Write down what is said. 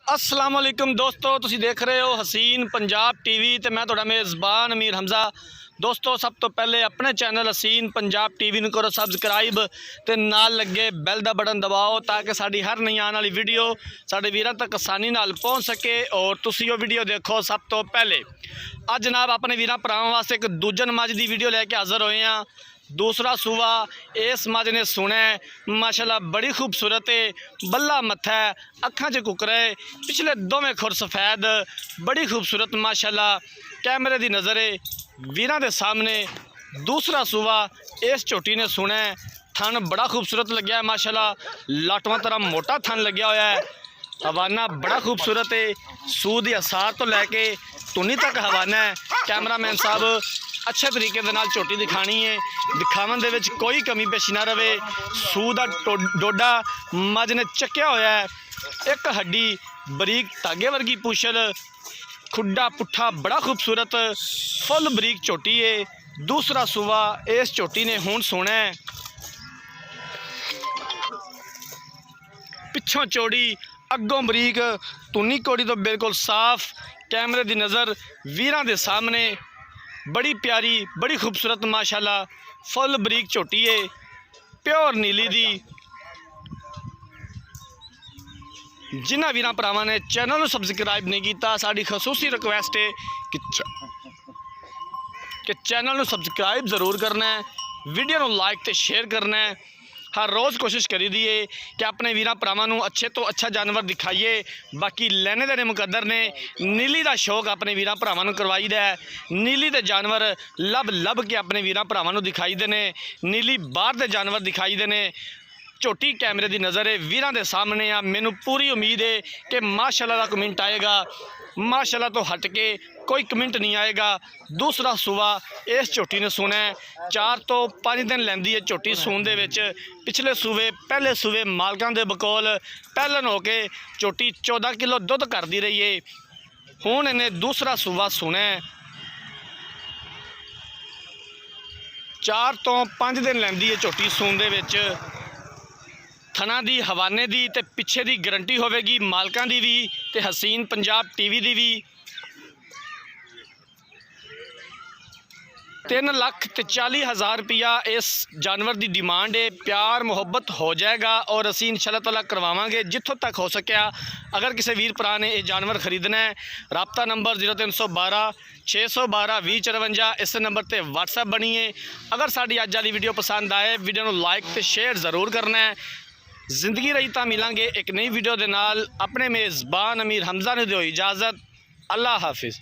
अस्सलाम वालेकुम दोस्तों, तुसी देख रहे हो हसीन पंजाब टीवी ते मैं तुहाडा मेज़बान अमीर हमज़ा। दोस्तों सब तो पहले अपने चैनल हसीन पंजाब टीवी नूं करो सबसक्राइब ते नाल लगे बैल दा बटन दबाओ ताकि साडी हर नई आने वाली वीडियो साडे वीरां तक आसानी नाल पहुँच सके और तुसी वो वीडियो देखो सब तो पहले। अज जनाब अपने वीरां भरावां वास्ते एक दूजन मज की वीडियो लैके हाज़र होए हैं। दूसरा सूआ इस मज ने सुना माशाल्लाह बड़ी खूबसूरत है, बल्ला मत्था है, अखां च कुकर है, पिछले दोवें खुर सफेद, बड़ी खूबसूरत माशाल्लाह कैमरे की नज़र है वीरां दे सामने। दूसरा सूआ इस झोटी ने सुना थन बड़ा खूबसूरत लग्या है माशाल्लाह, लाटवां तरह मोटा थन लग्या होया है। हवाना बड़ा खूबसूरत है, सूद या सार तो लैके तुनी तक हवाना है। कैमरामैन साहब अच्छे तरीके दे नाल झोटी दिखानी है, दिखावन दे विच कोई कमी पेशी ना रहे। सूह दा डोडा मज ने चक्या होया है, एक हड्डी बरीक धागे वर्गी पुछल, खुड्डा पुट्ठा बड़ा खूबसूरत फुल बरीक झोटी है। दूसरा सूआ इस झोटी ने हुण सोना है, पिछों चौड़ी अगों बरीक, तुनी कोड़ी तो बिल्कुल साफ, कैमरे की नज़र वीरां दे सामने। बड़ी प्यारी बड़ी खूबसूरत माशाल्लाह फुल बरीक झोटी है, प्योर नीली दी। जिन्हां वीरां भरावां ने चैनल नूं सबसक्राइब नहीं किया, साडी खसूसी रिक्वेस्ट है कि चैनल नूं सबसक्राइब ज़रूर करना है, वीडियो नूं लाइक ते शेयर करना है। हर रोज़ कोशिश करी दी है कि अपने वीरां भरावां नूं अच्छे तो अच्छा जानवर दिखाइए। बाकी लेने देने मुकद्दर ने नीली का शौक अपने वीरां भरावां नूं करवाई दा है। नीली दे जानवर लभ लभ के अपने वीरां भरावां नूं दिखाई दे ने, नीली बाहर दे जानवर दिखाई दे ने। झोटी कैमरे की नज़र है वीरां दे सामने आ। मैनू पूरी उम्मीद है कि माशाल्लाह का कमेंट आएगा, माशाल्लाह तो हट के कोई कमेंट नहीं आएगा। दूसरा सूआ इस झोटी ने सुना 4 तो 5 दिन लैंदी है झोटी सून दे विच। पिछले सूबे पहले सूबे मालकां दे बकौल पहलन हो के झोटी 14 किलो दुध करती रही है। हुण इन्हें दूसरा सूआ सुना 4 तो 5 दिन लैंदी है झोटी सून दे विच। थना दी हवाने दी ते पिछे दी गारंटी होवेगी मालकां दी भी ते हसीन पंजाब टीवी दी भी। 3,40,000 रुपया इस जानवर की डिमांड है। प्यार मुहब्बत हो जाएगा और असी इंशाअल्लाह ताला करवावांगे जिथों तक हो सकिया। अगर किसी वीर भरा ने यह जानवर खरीदना है, राबता नंबर 0312 612 2054 इस नंबर पर व्हाट्सएप बनी है। अगर साड़ी अज वाली वीडियो पसंद आए, वीडियो को लाइक तो शेयर ज़रूर करना है। जिंदगी रही तो मिलांगे एक नई वीडियो के नाल। अपने मेज़बान अमीर हमज़ा ने दो इजाज़त। अल्लाह हाफिज़।